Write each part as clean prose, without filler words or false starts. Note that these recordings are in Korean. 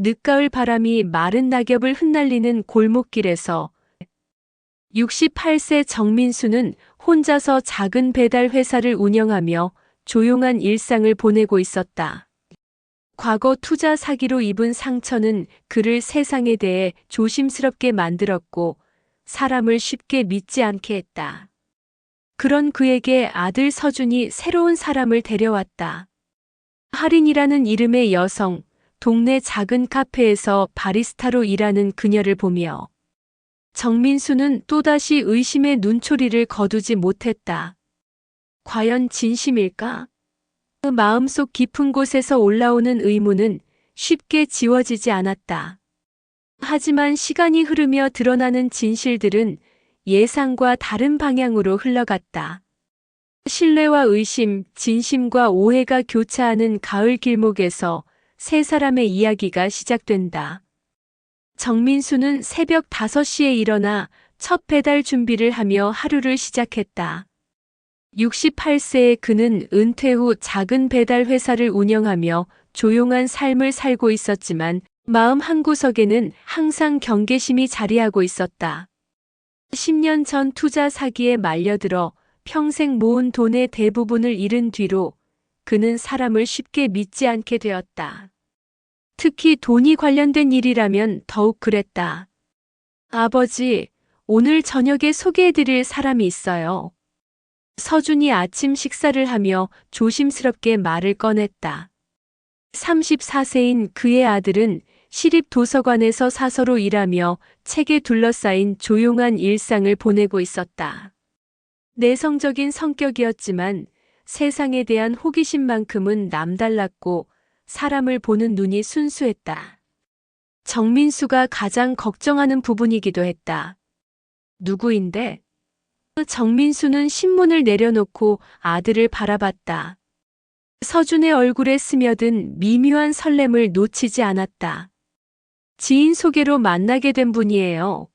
늦가을 바람이 마른 낙엽을 흩날리는 골목길에서 68세 정민수는 혼자서 작은 배달 회사를 운영하며 조용한 일상을 보내고 있었다. 과거 투자 사기로 입은 상처는 그를 세상에 대해 조심스럽게 만들었고 사람을 쉽게 믿지 않게 했다. 그런 그에게 아들 서준이 새로운 사람을 데려왔다. 할인이라는 이름의 여성, 동네 작은 카페에서 바리스타로 일하는 그녀를 보며 정민수는 또다시 의심의 눈초리를 거두지 못했다. 과연 진심일까? 그 마음속 깊은 곳에서 올라오는 의문은 쉽게 지워지지 않았다. 하지만 시간이 흐르며 드러나는 진실들은 예상과 다른 방향으로 흘러갔다. 신뢰와 의심, 진심과 오해가 교차하는 가을 길목에서 세 사람의 이야기가 시작된다. 정민수는 새벽 5시에 일어나 첫 배달 준비를 하며 하루를 시작했다. 68세의 그는 은퇴 후 작은 배달 회사를 운영하며 조용한 삶을 살고 있었지만 마음 한구석에는 항상 경계심이 자리하고 있었다. 10년 전 투자 사기에 말려들어 평생 모은 돈의 대부분을 잃은 뒤로 그는 사람을 쉽게 믿지 않게 되었다. 특히 돈이 관련된 일이라면 더욱 그랬다. 아버지, 오늘 저녁에 소개해드릴 사람이 있어요. 서준이 아침 식사를 하며 조심스럽게 말을 꺼냈다. 34세인 그의 아들은 시립도서관에서 사서로 일하며 책에 둘러싸인 조용한 일상을 보내고 있었다. 내성적인 성격이었지만 세상에 대한 호기심만큼은 남달랐고 사람을 보는 눈이 순수했다. 정민수가 가장 걱정하는 부분이기도 했다. 누구인데? 정민수는 신문을 내려놓고 아들을 바라봤다. 서준의 얼굴에 스며든 미묘한 설렘을 놓치지 않았다. 지인 소개로 만나게 된 분이에요.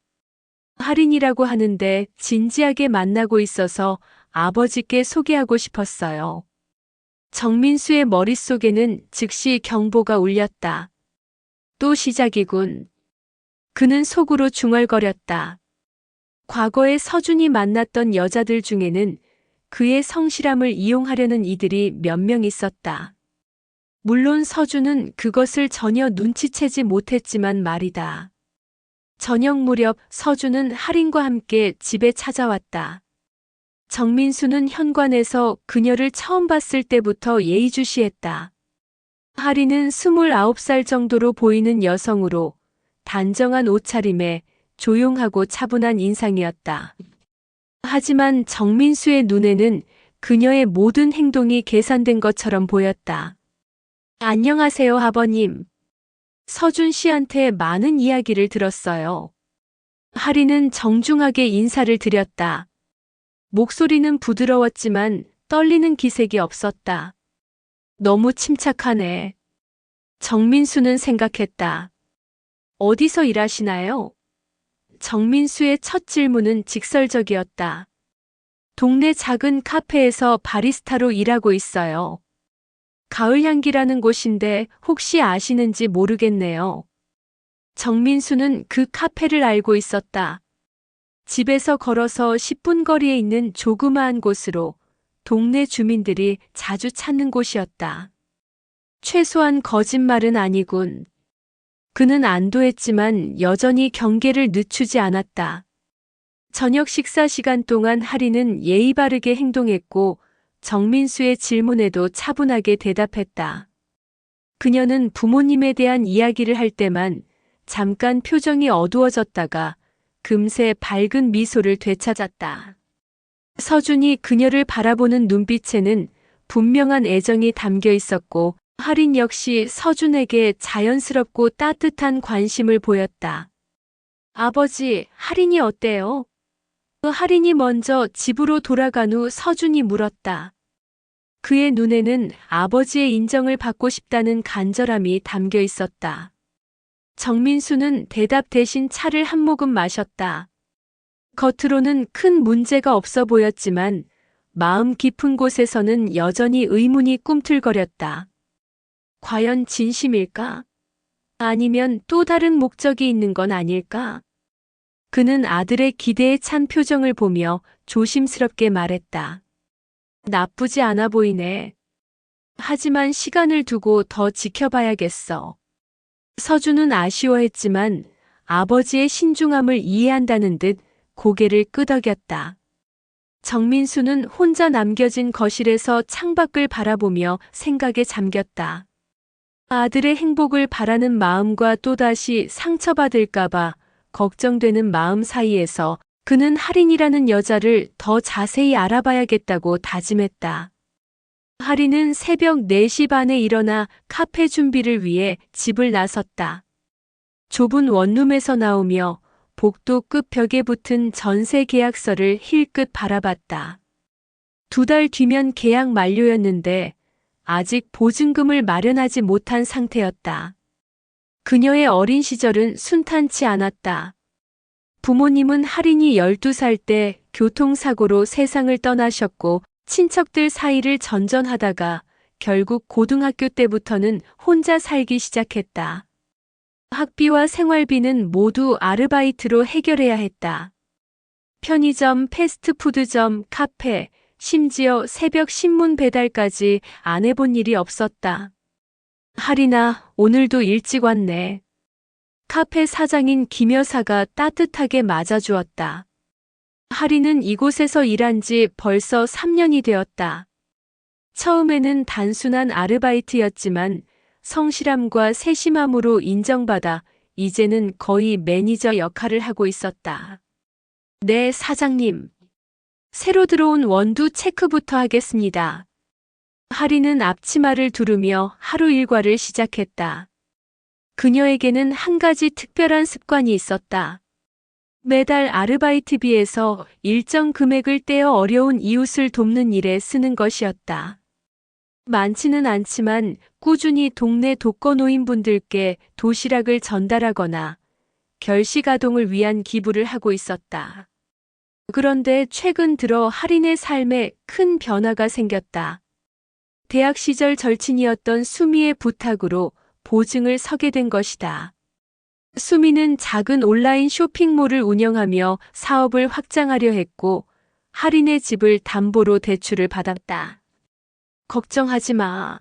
할인이라고 하는데 진지하게 만나고 있어서 아버지께 소개하고 싶었어요. 정민수의 머릿속에는 즉시 경보가 울렸다. 또 시작이군. 그는 속으로 중얼거렸다. 과거에 서준이 만났던 여자들 중에는 그의 성실함을 이용하려는 이들이 몇 명 있었다. 물론 서준은 그것을 전혀 눈치채지 못했지만 말이다. 저녁 무렵 서준은 할인과 함께 집에 찾아왔다. 정민수는 현관에서 그녀를 처음 봤을 때부터 예의주시했다. 할인은 29살 정도로 보이는 여성으로 단정한 옷차림에 조용하고 차분한 인상이었다. 하지만 정민수의 눈에는 그녀의 모든 행동이 계산된 것처럼 보였다. 안녕하세요, 아버님. 서준 씨한테 많은 이야기를 들었어요. 할인은 정중하게 인사를 드렸다. 목소리는 부드러웠지만 떨리는 기색이 없었다. 너무 침착하네. 정민수는 생각했다. 어디서 일하시나요? 정민수의 첫 질문은 직설적이었다. 동네 작은 카페에서 바리스타로 일하고 있어요. 가을향기라는 곳인데 혹시 아시는지 모르겠네요. 정민수는 그 카페를 알고 있었다. 집에서 걸어서 10분 거리에 있는 조그마한 곳으로 동네 주민들이 자주 찾는 곳이었다. 최소한 거짓말은 아니군. 그는 안도했지만 여전히 경계를 늦추지 않았다. 저녁 식사 시간 동안 할인은 예의 바르게 행동했고 정민수의 질문에도 차분하게 대답했다. 그녀는 부모님에 대한 이야기를 할 때만 잠깐 표정이 어두워졌다가 금세 밝은 미소를 되찾았다. 서준이 그녀를 바라보는 눈빛에는 분명한 애정이 담겨 있었고 할인 역시 서준에게 자연스럽고 따뜻한 관심을 보였다. 아버지, 할인이 어때요? 할인이 먼저 집으로 돌아간 후 서준이 물었다. 그의 눈에는 아버지의 인정을 받고 싶다는 간절함이 담겨 있었다. 정민수는 대답 대신 차를 한 모금 마셨다. 겉으로는 큰 문제가 없어 보였지만 마음 깊은 곳에서는 여전히 의문이 꿈틀거렸다. 과연 진심일까? 아니면 또 다른 목적이 있는 건 아닐까? 그는 아들의 기대에 찬 표정을 보며 조심스럽게 말했다. 나쁘지 않아 보이네. 하지만 시간을 두고 더 지켜봐야겠어. 서준은 아쉬워했지만 아버지의 신중함을 이해한다는 듯 고개를 끄덕였다. 정민수는 혼자 남겨진 거실에서 창밖을 바라보며 생각에 잠겼다. 아들의 행복을 바라는 마음과 또다시 상처받을까봐 걱정되는 마음 사이에서 그는 할인이라는 여자를 더 자세히 알아봐야겠다고 다짐했다. 할인은 새벽 4시 반에 일어나 카페 준비를 위해 집을 나섰다. 좁은 원룸에서 나오며 복도 끝 벽에 붙은 전세 계약서를 힐끗 바라봤다. 2달 뒤면 계약 만료였는데 아직 보증금을 마련하지 못한 상태였다. 그녀의 어린 시절은 순탄치 않았다. 부모님은 할인이 12살 때 교통사고로 세상을 떠나셨고 친척들 사이를 전전하다가 결국 고등학교 때부터는 혼자 살기 시작했다. 학비와 생활비는 모두 아르바이트로 해결해야 했다. 편의점, 패스트푸드점, 카페, 심지어 새벽 신문 배달까지 안 해본 일이 없었다. 할인아, 오늘도 일찍 왔네. 카페 사장인 김 여사가 따뜻하게 맞아주었다. 할인은 이곳에서 일한 지 벌써 3년이 되었다. 처음에는 단순한 아르바이트였지만 성실함과 세심함으로 인정받아 이제는 거의 매니저 역할을 하고 있었다. 네, 사장님. 새로 들어온 원두 체크부터 하겠습니다. 할인은 앞치마를 두르며 하루 일과를 시작했다. 그녀에게는 한 가지 특별한 습관이 있었다. 매달 아르바이트비에서 일정 금액을 떼어 어려운 이웃을 돕는 일에 쓰는 것이었다. 많지는 않지만 꾸준히 동네 독거노인분들께 도시락을 전달하거나 결식아동을 위한 기부를 하고 있었다. 그런데 최근 들어 할인의 삶에 큰 변화가 생겼다. 대학 시절 절친이었던 수미의 부탁으로 보증을 서게 된 것이다. 수미는 작은 온라인 쇼핑몰을 운영하며 사업을 확장하려 했고 할인의 집을 담보로 대출을 받았다. 걱정하지 마.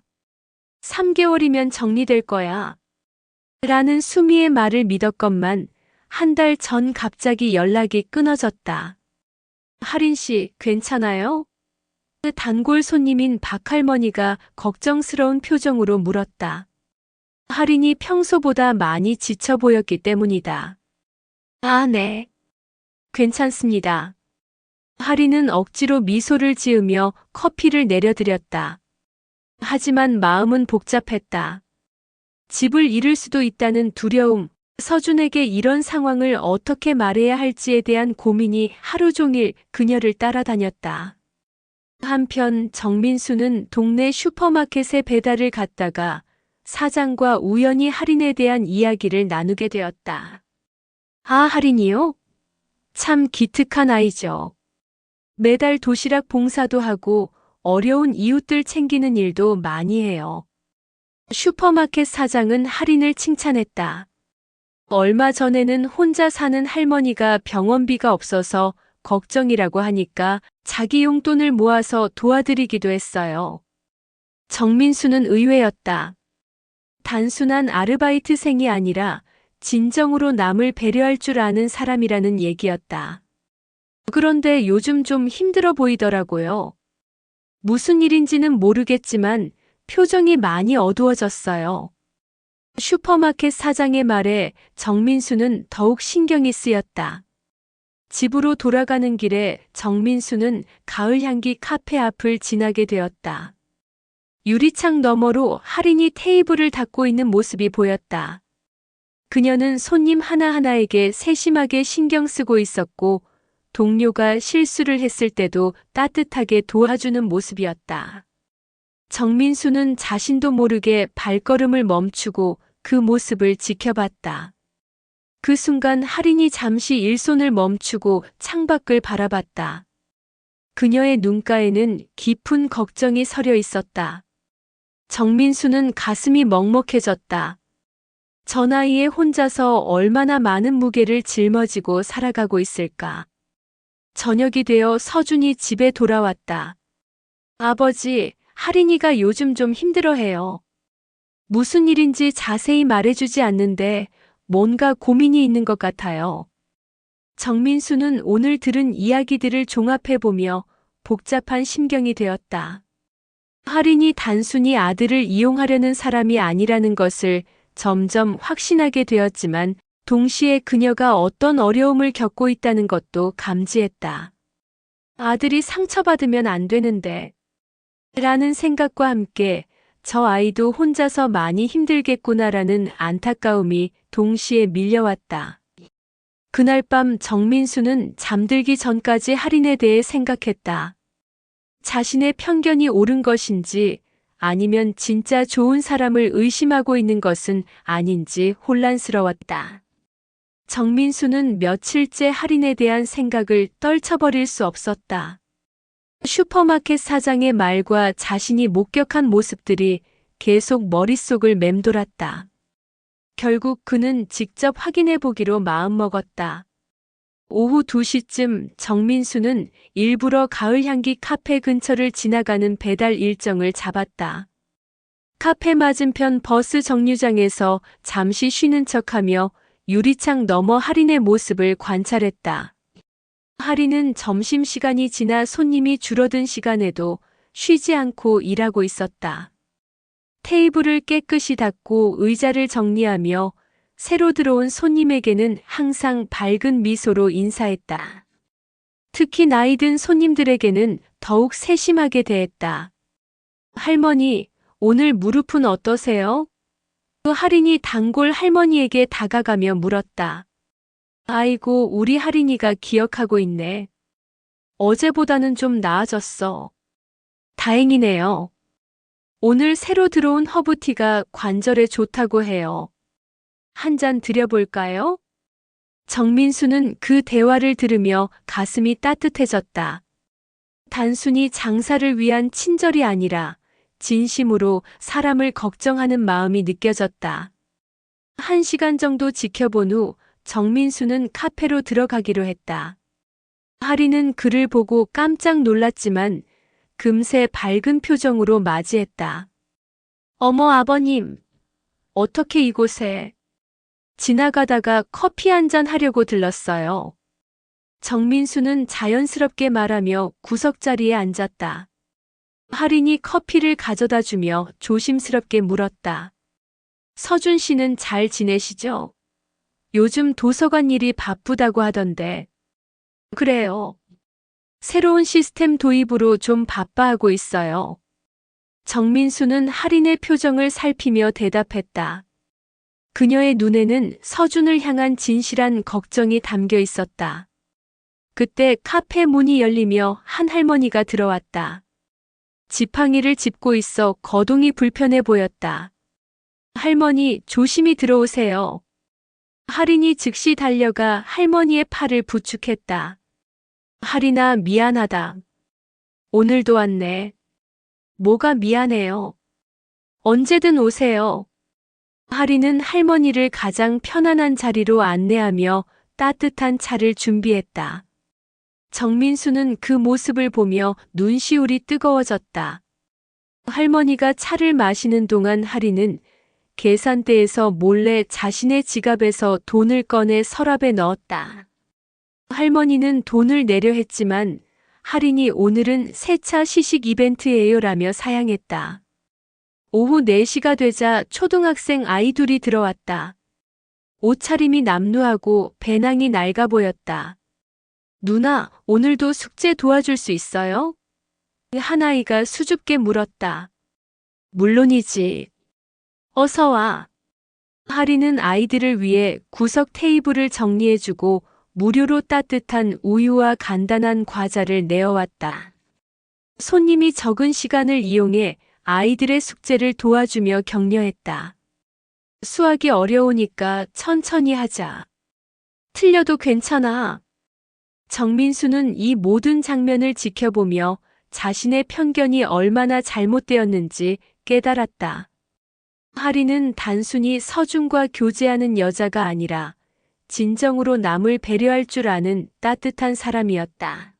3개월이면 정리될 거야. 라는 수미의 말을 믿었건만 한 달 전 갑자기 연락이 끊어졌다. 할인 씨, 괜찮아요? 그 단골 손님인 박할머니가 걱정스러운 표정으로 물었다. 할인이 평소보다 많이 지쳐 보였기 때문이다. 아, 네. 괜찮습니다. 할인은 억지로 미소를 지으며 커피를 내려드렸다. 하지만 마음은 복잡했다. 집을 잃을 수도 있다는 두려움, 서준에게 이런 상황을 어떻게 말해야 할지에 대한 고민이 하루 종일 그녀를 따라다녔다. 한편 정민수는 동네 슈퍼마켓에 배달을 갔다가 사장과 우연히 할인에 대한 이야기를 나누게 되었다. 아, 할인이요? 참 기특한 아이죠. 매달 도시락 봉사도 하고 어려운 이웃들 챙기는 일도 많이 해요. 슈퍼마켓 사장은 할인을 칭찬했다. 얼마 전에는 혼자 사는 할머니가 병원비가 없어서 걱정이라고 하니까 자기 용돈을 모아서 도와드리기도 했어요. 정민수는 의외였다. 단순한 아르바이트생이 아니라 진정으로 남을 배려할 줄 아는 사람이라는 얘기였다. 그런데 요즘 좀 힘들어 보이더라고요. 무슨 일인지는 모르겠지만 표정이 많이 어두워졌어요. 슈퍼마켓 사장의 말에 정민수는 더욱 신경이 쓰였다. 집으로 돌아가는 길에 정민수는 가을 향기 카페 앞을 지나게 되었다. 유리창 너머로 할인이 테이블을 닦고 있는 모습이 보였다. 그녀는 손님 하나하나에게 세심하게 신경 쓰고 있었고 동료가 실수를 했을 때도 따뜻하게 도와주는 모습이었다. 정민수는 자신도 모르게 발걸음을 멈추고 그 모습을 지켜봤다. 그 순간 할인이 잠시 일손을 멈추고 창밖을 바라봤다. 그녀의 눈가에는 깊은 걱정이 서려 있었다. 정민수는 가슴이 먹먹해졌다. 저 나이에 혼자서 얼마나 많은 무게를 짊어지고 살아가고 있을까. 저녁이 되어 서준이 집에 돌아왔다. 아버지, 할인이가 요즘 좀 힘들어해요. 무슨 일인지 자세히 말해주지 않는데 뭔가 고민이 있는 것 같아요. 정민수는 오늘 들은 이야기들을 종합해보며 복잡한 심경이 되었다. 할인이 단순히 아들을 이용하려는 사람이 아니라는 것을 점점 확신하게 되었지만 동시에 그녀가 어떤 어려움을 겪고 있다는 것도 감지했다. 아들이 상처받으면 안 되는데 라는 생각과 함께 저 아이도 혼자서 많이 힘들겠구나라는 안타까움이 동시에 밀려왔다. 그날 밤 정민수는 잠들기 전까지 할인에 대해 생각했다. 자신의 편견이 옳은 것인지 아니면 진짜 좋은 사람을 의심하고 있는 것은 아닌지 혼란스러웠다. 정민수는 며칠째 할인에 대한 생각을 떨쳐버릴 수 없었다. 슈퍼마켓 사장의 말과 자신이 목격한 모습들이 계속 머릿속을 맴돌았다. 결국 그는 직접 확인해 보기로 마음먹었다. 오후 2시쯤 정민수는 일부러 가을향기 카페 근처를 지나가는 배달 일정을 잡았다. 카페 맞은편 버스 정류장에서 잠시 쉬는 척하며 유리창 너머 할인의 모습을 관찰했다. 할인은 점심시간이 지나 손님이 줄어든 시간에도 쉬지 않고 일하고 있었다. 테이블을 깨끗이 닦고 의자를 정리하며 새로 들어온 손님에게는 항상 밝은 미소로 인사했다. 특히 나이 든 손님들에게는 더욱 세심하게 대했다. 할머니, 오늘 무릎은 어떠세요? 그 할인이 단골 할머니에게 다가가며 물었다. 아이고, 우리 할인이가 기억하고 있네. 어제보다는 좀 나아졌어. 다행이네요. 오늘 새로 들어온 허브티가 관절에 좋다고 해요. 한 잔 드려볼까요? 정민수는 그 대화를 들으며 가슴이 따뜻해졌다. 단순히 장사를 위한 친절이 아니라 진심으로 사람을 걱정하는 마음이 느껴졌다. 1시간 정도 지켜본 후 정민수는 카페로 들어가기로 했다. 할인은 그를 보고 깜짝 놀랐지만 금세 밝은 표정으로 맞이했다. 어머 아버님, 어떻게 이곳에? 지나가다가 커피 한 잔 하려고 들렀어요. 정민수는 자연스럽게 말하며 구석자리에 앉았다. 할인이 커피를 가져다 주며 조심스럽게 물었다. 서준 씨는 잘 지내시죠? 요즘 도서관 일이 바쁘다고 하던데. 그래요. 새로운 시스템 도입으로 좀 바빠하고 있어요. 정민수는 할인의 표정을 살피며 대답했다. 그녀의 눈에는 서준을 향한 진실한 걱정이 담겨 있었다. 그때 카페 문이 열리며 한 할머니가 들어왔다. 지팡이를 짚고 있어 거동이 불편해 보였다. 할머니, 조심히 들어오세요. 할인이 즉시 달려가 할머니의 팔을 부축했다. 할인아, 미안하다. 오늘도 왔네. 뭐가 미안해요? 언제든 오세요. 할인은 할머니를 가장 편안한 자리로 안내하며 따뜻한 차를 준비했다. 정민수는 그 모습을 보며 눈시울이 뜨거워졌다. 할머니가 차를 마시는 동안 할인은 계산대에서 몰래 자신의 지갑에서 돈을 꺼내 서랍에 넣었다. 할머니는 돈을 내려 했지만 할인이 오늘은 새차 시식 이벤트예요라며 사양했다. 오후 4시가 되자 초등학생 아이 둘이 들어왔다. 옷차림이 남루하고 배낭이 낡아 보였다. 누나, 오늘도 숙제 도와줄 수 있어요? 한 아이가 수줍게 물었다. 물론이지. 어서 와. 할인은 아이들을 위해 구석 테이블을 정리해주고 무료로 따뜻한 우유와 간단한 과자를 내어왔다. 손님이 적은 시간을 이용해 아이들의 숙제를 도와주며 격려했다. 수학이 어려우니까 천천히 하자. 틀려도 괜찮아. 정민수는 이 모든 장면을 지켜보며 자신의 편견이 얼마나 잘못되었는지 깨달았다. 하리는 단순히 서준과 교제하는 여자가 아니라 진정으로 남을 배려할 줄 아는 따뜻한 사람이었다.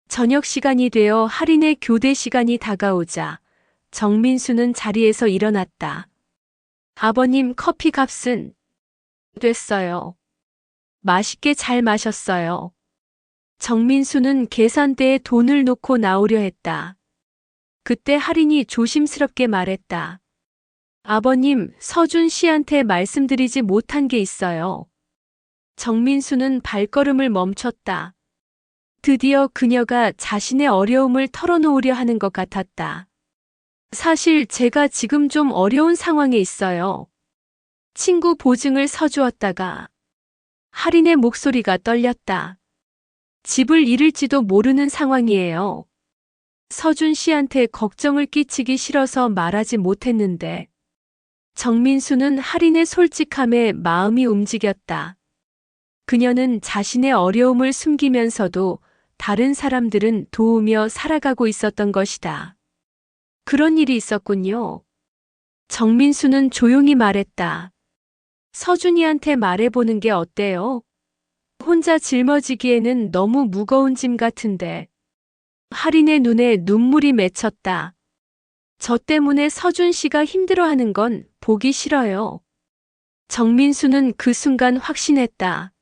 저녁 시간이 되어 할인의 교대 시간이 다가오자 정민수는 자리에서 일어났다. 아버님, 커피 값은 됐어요. 맛있게 잘 마셨어요. 정민수는 계산대에 돈을 놓고 나오려 했다. 그때 할인이 조심스럽게 말했다. 아버님, 서준 씨한테 말씀드리지 못한 게 있어요. 정민수는 발걸음을 멈췄다. 드디어 그녀가 자신의 어려움을 털어놓으려 하는 것 같았다. 사실 제가 지금 좀 어려운 상황에 있어요. 친구 보증을 서주었다가 할인의 목소리가 떨렸다. 집을 잃을지도 모르는 상황이에요. 서준 씨한테 걱정을 끼치기 싫어서 말하지 못했는데 정민수는 할인의 솔직함에 마음이 움직였다. 그녀는 자신의 어려움을 숨기면서도 다른 사람들은 도우며 살아가고 있었던 것이다. 그런 일이 있었군요. 정민수는 조용히 말했다. 서준이한테 말해보는 게 어때요? 혼자 짊어지기에는 너무 무거운 짐 같은데. 할인의 눈에 눈물이 맺혔다. 저 때문에 서준 씨가 힘들어하는 건 보기 싫어요. 정민수는 그 순간 확신했다.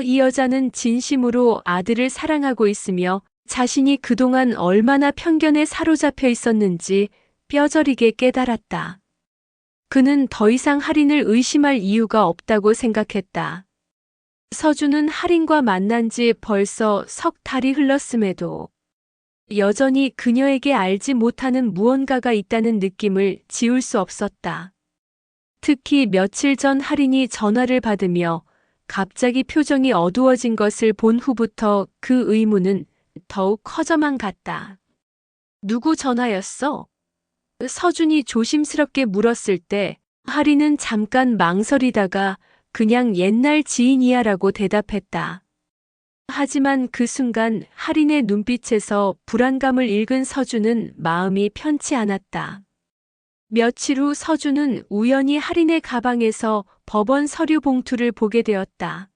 이 여자는 진심으로 아들을 사랑하고 있으며 자신이 그동안 얼마나 편견에 사로잡혀 있었는지 뼈저리게 깨달았다. 그는 더 이상 할인을 의심할 이유가 없다고 생각했다. 서준은 할인과 만난 지 벌써 석 달이 흘렀음에도 여전히 그녀에게 알지 못하는 무언가가 있다는 느낌을 지울 수 없었다. 특히 며칠 전 할인이 전화를 받으며 갑자기 표정이 어두워진 것을 본 후부터 그 의문은 더욱 커져만 갔다. 누구 전화였어? 서준이 조심스럽게 물었을 때 할인은 잠깐 망설이다가 그냥 옛날 지인이야라고 대답했다. 하지만 그 순간 할인의 눈빛에서 불안감을 읽은 서준은 마음이 편치 않았다. 며칠 후 서준은 우연히 할인의 가방에서 법원 서류 봉투를 보게 되었다.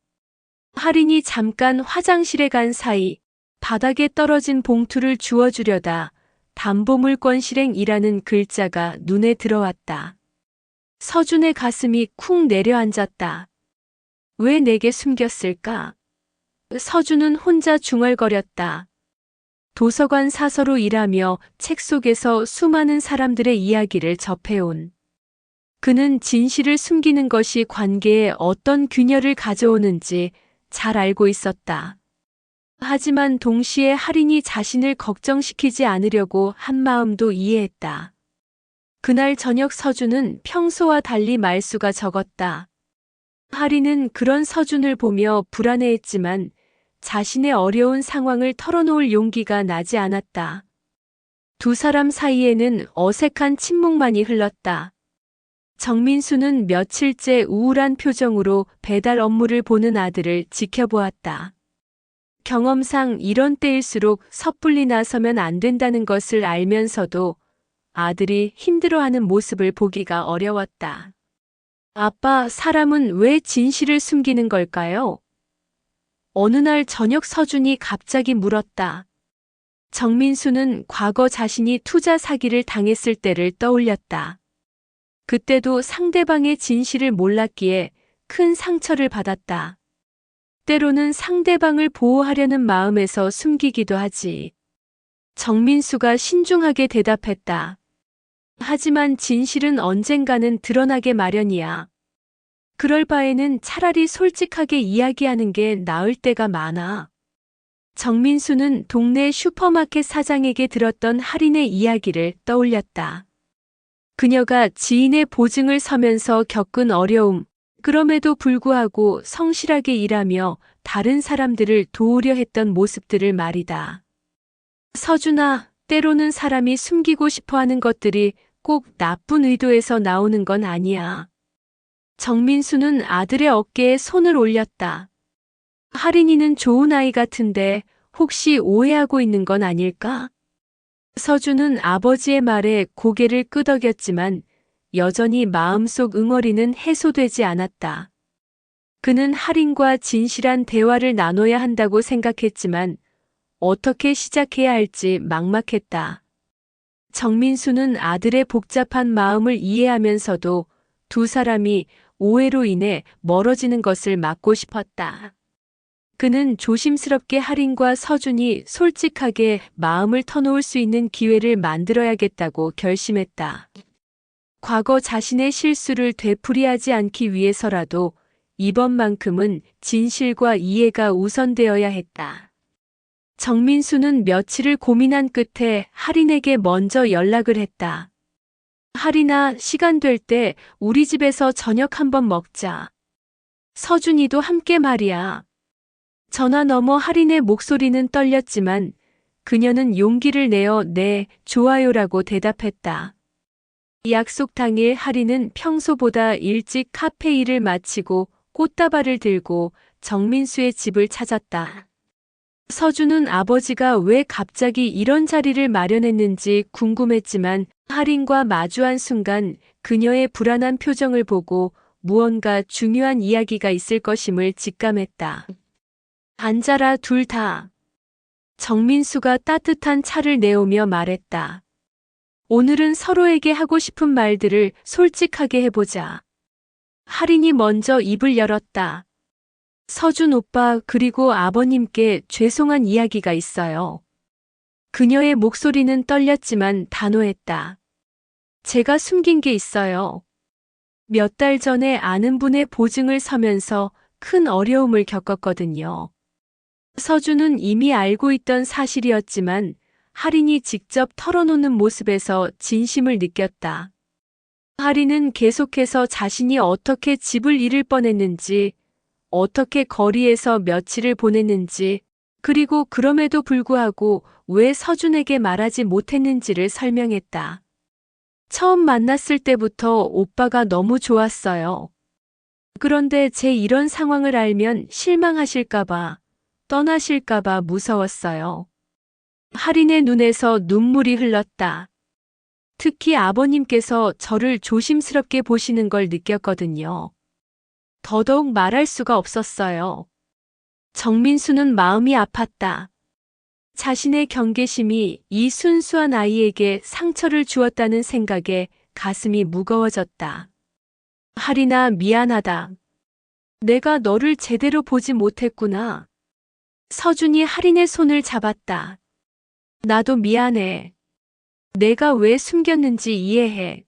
할인이 잠깐 화장실에 간 사이 바닥에 떨어진 봉투를 주워주려다 담보물권 실행이라는 글자가 눈에 들어왔다. 서준의 가슴이 쿵 내려앉았다. 왜 내게 숨겼을까? 서준은 혼자 중얼거렸다. 도서관 사서로 일하며 책 속에서 수많은 사람들의 이야기를 접해온. 그는 진실을 숨기는 것이 관계에 어떤 균열을 가져오는지 잘 알고 있었다. 하지만 동시에 할인이 자신을 걱정시키지 않으려고 한 마음도 이해했다. 그날 저녁 서준은 평소와 달리 말수가 적었다. 할인은 그런 서준을 보며 불안해했지만 자신의 어려운 상황을 털어놓을 용기가 나지 않았다. 두 사람 사이에는 어색한 침묵만이 흘렀다. 정민수는 며칠째 우울한 표정으로 배달 업무를 보는 아들을 지켜보았다. 경험상 이런 때일수록 섣불리 나서면 안 된다는 것을 알면서도 아들이 힘들어하는 모습을 보기가 어려웠다. 아빠, 사람은 왜 진실을 숨기는 걸까요? 어느 날 저녁 서준이 갑자기 물었다. 정민수는 과거 자신이 투자 사기를 당했을 때를 떠올렸다. 그때도 상대방의 진실을 몰랐기에 큰 상처를 받았다. 때로는 상대방을 보호하려는 마음에서 숨기기도 하지. 정민수가 신중하게 대답했다. 하지만 진실은 언젠가는 드러나게 마련이야. 그럴 바에는 차라리 솔직하게 이야기하는 게 나을 때가 많아. 정민수는 동네 슈퍼마켓 사장에게 들었던 할인의 이야기를 떠올렸다. 그녀가 지인의 보증을 서면서 겪은 어려움, 그럼에도 불구하고 성실하게 일하며 다른 사람들을 도우려 했던 모습들을 말이다. 서준아, 때로는 사람이 숨기고 싶어 하는 것들이 꼭 나쁜 의도에서 나오는 건 아니야. 정민수는 아들의 어깨에 손을 올렸다. 할인이는 좋은 아이 같은데 혹시 오해하고 있는 건 아닐까? 서준은 아버지의 말에 고개를 끄덕였지만 여전히 마음속 응어리는 해소되지 않았다. 그는 할인과 진실한 대화를 나눠야 한다고 생각했지만 어떻게 시작해야 할지 막막했다. 정민수는 아들의 복잡한 마음을 이해하면서도 두 사람이 오해로 인해 멀어지는 것을 막고 싶었다. 그는 조심스럽게 할인과 서준이 솔직하게 마음을 터놓을 수 있는 기회를 만들어야겠다고 결심했다. 과거 자신의 실수를 되풀이하지 않기 위해서라도 이번만큼은 진실과 이해가 우선되어야 했다. 정민수는 며칠을 고민한 끝에 할인에게 먼저 연락을 했다. 할인아, 시간 될 때 우리 집에서 저녁 한번 먹자. 서준이도 함께 말이야. 전화 너머 할인의 목소리는 떨렸지만 그녀는 용기를 내어 네, 좋아요라고 대답했다. 약속 당일 할인은 평소보다 일찍 카페 일을 마치고 꽃다발을 들고 정민수의 집을 찾았다. 서준은 아버지가 왜 갑자기 이런 자리를 마련했는지 궁금했지만 할인과 마주한 순간 그녀의 불안한 표정을 보고 무언가 중요한 이야기가 있을 것임을 직감했다. 앉아라, 둘 다. 정민수가 따뜻한 차를 내오며 말했다. 오늘은 서로에게 하고 싶은 말들을 솔직하게 해보자. 할인이 먼저 입을 열었다. 서준 오빠, 그리고 아버님께 죄송한 이야기가 있어요. 그녀의 목소리는 떨렸지만 단호했다. 제가 숨긴 게 있어요. 몇 달 전에 아는 분의 보증을 서면서 큰 어려움을 겪었거든요. 서준은 이미 알고 있던 사실이었지만 할인이 직접 털어놓는 모습에서 진심을 느꼈다. 할인은 계속해서 자신이 어떻게 집을 잃을 뻔했는지, 어떻게 거리에서 며칠을 보냈는지, 그리고 그럼에도 불구하고 왜 서준에게 말하지 못했는지를 설명했다. 처음 만났을 때부터 오빠가 너무 좋았어요. 그런데 제 이런 상황을 알면 실망하실까봐, 떠나실까봐 무서웠어요. 할인의 눈에서 눈물이 흘렀다. 특히 아버님께서 저를 조심스럽게 보시는 걸 느꼈거든요. 더더욱 말할 수가 없었어요. 정민수는 마음이 아팠다. 자신의 경계심이 이 순수한 아이에게 상처를 주었다는 생각에 가슴이 무거워졌다. 할인아, 미안하다. 내가 너를 제대로 보지 못했구나. 서준이 할인의 손을 잡았다. 나도 미안해. 내가 왜 숨겼는지 이해해.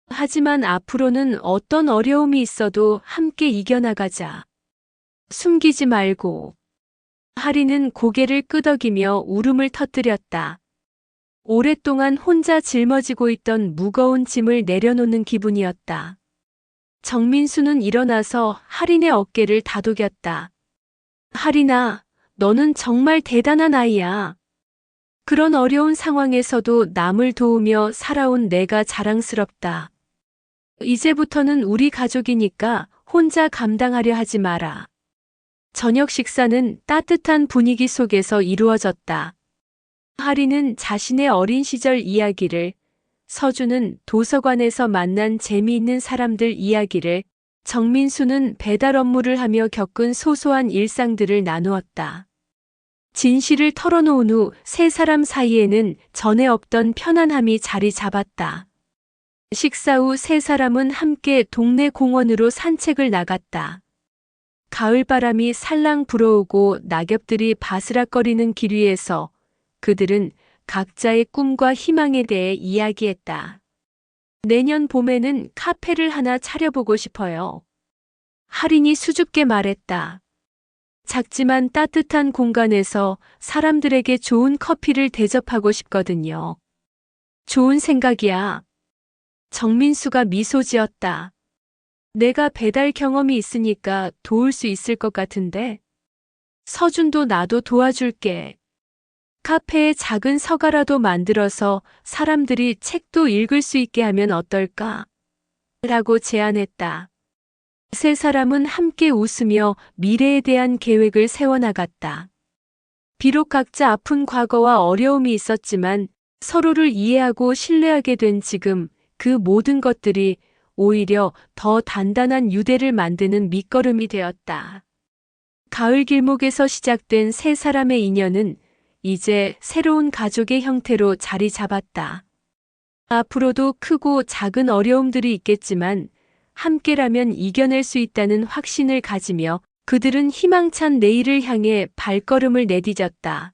하지만 앞으로는 어떤 어려움이 있어도 함께 이겨나가자. 숨기지 말고. 할인은 고개를 끄덕이며 울음을 터뜨렸다. 오랫동안 혼자 짊어지고 있던 무거운 짐을 내려놓는 기분이었다. 정민수는 일어나서 할인의 어깨를 다독였다. 할인아, 너는 정말 대단한 아이야. 그런 어려운 상황에서도 남을 도우며 살아온 내가 자랑스럽다. 이제부터는 우리 가족이니까 혼자 감당하려 하지 마라. 저녁 식사는 따뜻한 분위기 속에서 이루어졌다. 할인은 자신의 어린 시절 이야기를, 서준은 도서관에서 만난 재미있는 사람들 이야기를, 정민수는 배달 업무를 하며 겪은 소소한 일상들을 나누었다. 진실을 털어놓은 후 세 사람 사이에는 전에 없던 편안함이 자리 잡았다. 식사 후 세 사람은 함께 동네 공원으로 산책을 나갔다. 가을바람이 살랑 불어오고 낙엽들이 바스락거리는 길 위에서 그들은 각자의 꿈과 희망에 대해 이야기했다. 내년 봄에는 카페를 하나 차려보고 싶어요. 할인이 수줍게 말했다. 작지만 따뜻한 공간에서 사람들에게 좋은 커피를 대접하고 싶거든요. 좋은 생각이야. 정민수가 미소 지었다. 내가 배달 경험이 있으니까 도울 수 있을 것 같은데. 서준도 나도 도와줄게. 카페에 작은 서가라도 만들어서 사람들이 책도 읽을 수 있게 하면 어떨까? 라고 제안했다. 세 사람은 함께 웃으며 미래에 대한 계획을 세워나갔다. 비록 각자 아픈 과거와 어려움이 있었지만 서로를 이해하고 신뢰하게 된 지금 그 모든 것들이 오히려 더 단단한 유대를 만드는 밑거름이 되었다. 가을 길목에서 시작된 세 사람의 인연은 이제 새로운 가족의 형태로 자리 잡았다. 앞으로도 크고 작은 어려움들이 있겠지만 함께라면 이겨낼 수 있다는 확신을 가지며 그들은 희망찬 내일을 향해 발걸음을 내디뎠다.